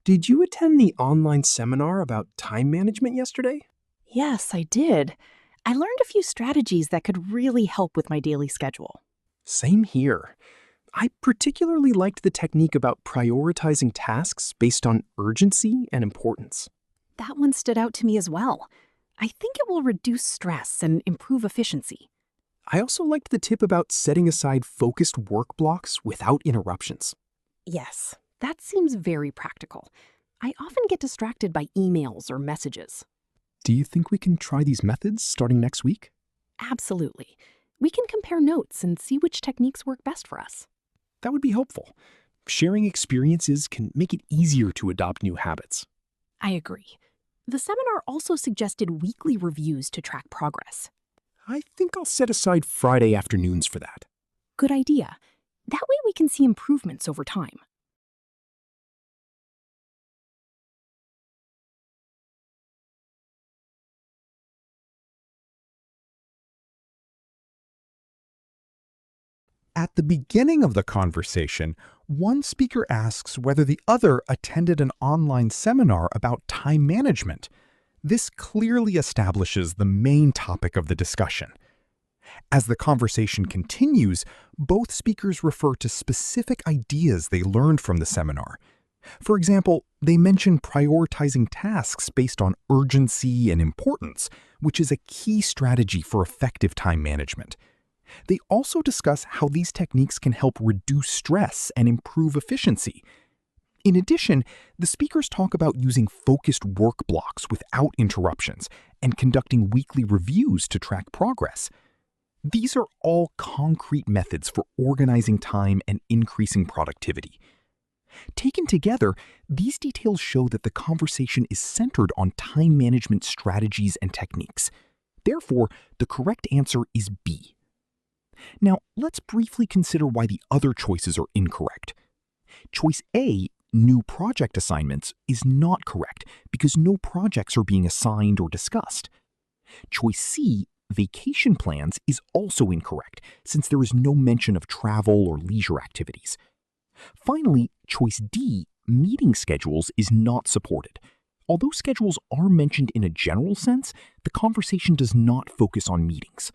Did you attend the online seminar about time management yesterday? Yes, I did. I learned a few strategies that could really help with my daily schedule. Same here. I particularly liked the technique about prioritizing tasks based on urgency and importance. That one stood out to me as well. I think it will reduce stress and improve efficiency. I also liked the tip about setting aside focused work blocks without interruptions. Yes, that seems very practical. I often get distracted by emails or messages. Do you think we can try these methods starting next week? Absolutely. We can compare notes and see which techniques work best for us. That would be helpful. Sharing experiences can make it easier to adopt new habits. I agree. The seminar also suggested weekly reviews to track progress. I think I'll set aside Friday afternoons for that. Good idea. That way we can see improvements over time. At the beginning of the conversation, one speaker asks whether the other attended an online seminar about time management. This clearly establishes the main topic of the discussion. As the conversation continues, both speakers refer to specific ideas they learned from the seminar. For example, they mention prioritizing tasks based on urgency and importance, which is a key strategy for effective time management. They also discuss how these techniques can help reduce stress and improve efficiency. In addition, the speakers talk about using focused work blocks without interruptions and conducting weekly reviews to track progress. These are all concrete methods for organizing time and increasing productivity. Taken together, these details show that the conversation is centered on time management strategies and techniques. Therefore, the correct answer is B. Now, let's briefly consider why the other choices are incorrect. Choice A, new project assignments, is not correct because no projects are being assigned or discussed. Choice C, vacation plans, is also incorrect since there is no mention of travel or leisure activities. Finally, choice D, meeting schedules, is not supported. Although schedules are mentioned in a general sense, the conversation does not focus on meetings.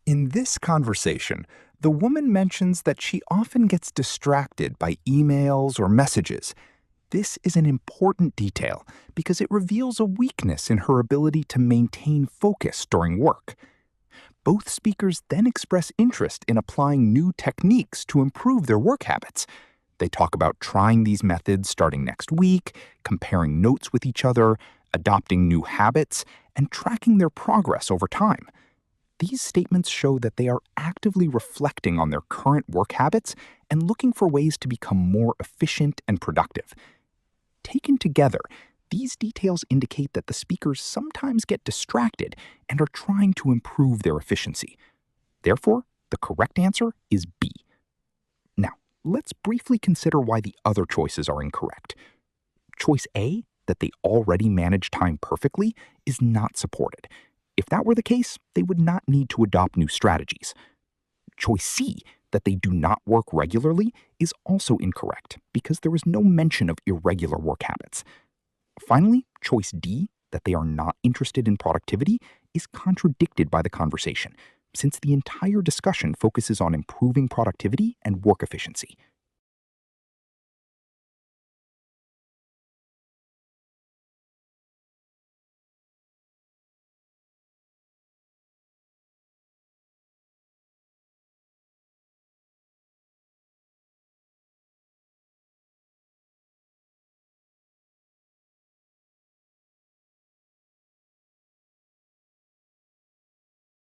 In this conversation, the woman mentions that she often gets distracted by emails or messages. This is an important detail because it reveals a weakness in her ability to maintain focus during work. Both speakers then express interest in applying new techniques to improve their work habits. They talk about trying these methods starting next week, comparing notes with each other, adopting new habits, and tracking their progress over time. These statements show that they are actively reflecting on their current work habits and looking for ways to become more efficient and productive. Taken together, these details indicate that the speakers sometimes get distracted and are trying to improve their efficiency. Therefore, the correct answer is B. Now, let's briefly consider why the other choices are incorrect. Choice A, that they already manage time perfectly, is not supported. If that were the case, they would not need to adopt new strategies. Choice C, that they do not work regularly, is also incorrect because there is no mention of irregular work habits. Finally, choice D, that they are not interested in productivity, is contradicted by the conversation, since the entire discussion focuses on improving productivity and work efficiency.